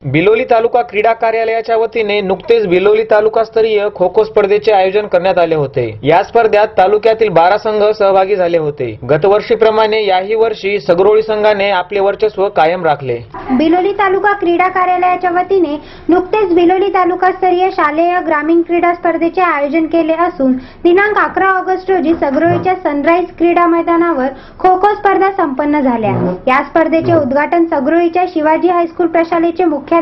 बिलोली तालुका क्रीडा कार्यालयाच्या वतीने नुकतेच बिलोली तालुकास्तरीय खो खो स्पर्धेचे आयोजन करण्यात आले होते। या स्पर्धेत तालुक्यातील 12 संघ सहभागी झाले होते। गतवर्षीप्रमाणे याही वर्षी सगरोळी संघाने आपले वर्चस्व कायम राखले। बिलोली तालुका क्रीडा कार्यालयाच्या वतीने नुकतेच बिलोली तालुकास्तरीय शालेय ग्रामीण क्रीडा स्पर्धेचे आयोजन केले असून दिनांक 11 ऑगस्ट रोजी सगरोळीच्या सनराइज क्रीडा मैदानावर खो खो स्पर्धा संपन्न झाल्या। या स्पर्धेचे उद्घाटन सगरोळीच्या शिवाजी हायस्कूल प्रशालेचे मुख्याध्यापक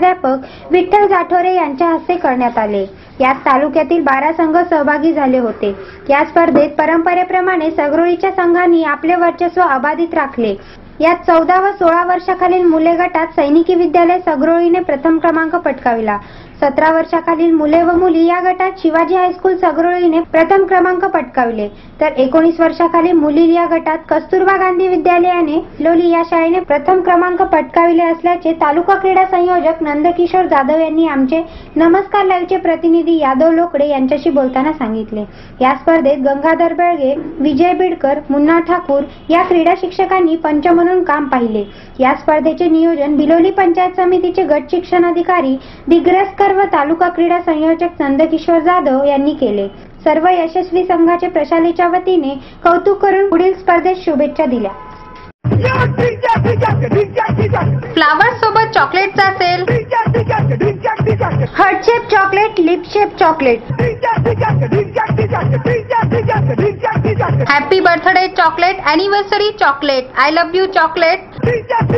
विठ्ठल जाठोरे यांच्या हस्ते करण्यात आले। यात तालुक्यातील 12 संघ सहभागी झाले होते। या स्पर्धेत परंपरेप्रमाणे सगरोळीच्या संघांनी आपले वर्चस्व अबाधित राखले। यात 14 व 16 वर्षाखालील मुले गटात सैनिकी विद्यालय सगरोळीने प्रथम क्रमांक पटकाविला। 17 वर्षाखालील मुले व मुली या गटात शिवाजी हायस्कूल सगरोळीने प्रथम क्रमांक पटकाविले, तर 19 वर्षाखालील मुली या गटात कस्तुरबा गांधी विद्यालयाने बिलोली या शाळेने प्रथम क्रमांक पटकाविले असल्याचे तालुका क्रीडा संयोजक नंदकिशोर जाधव यांनी आमचे नमस्कार लाईव्हचे प्रतिनिधी यादव लोकडे यांच्याशी बोलताना सांगितले। या स्पर्धेत गंगाधर बेळगे, विजय बिडकर, मुन्ना ठाकूर या क्रीडा शिक्षकांनी पंच म्हणून काम पाहिले। या स्पर्धेचे नियोजन बिलोली पंचायत समितीचे गट शिक्षणाधिकारी दिग्रसकर व तालुका क्रीडा संयोजक नंदकिशोर जाधव यांनी केले। सर्व यशस्वी संघाचे प्रशालेच्या वतीने कौतुक करून पुढील स्पर्धेत शुभेच्छा दिल्या। फ्लावर सोबत चॉकलेटचा sale, heart shape chocolate, lip shape chocolate, happy birthday chocolate, anniversary chocolate, I love you chocolate, डिंचाक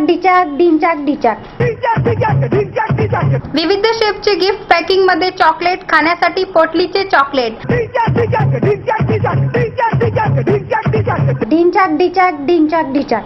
डिचाक डिंचाक डिचाक, विविध शेपचे गिफ्ट पॅकिंग मध्ये चॉकलेट, खाण्यासाठी पोटलीचे चॉकलेट, डिंचाक डिचाक डिंचाक डिचाक,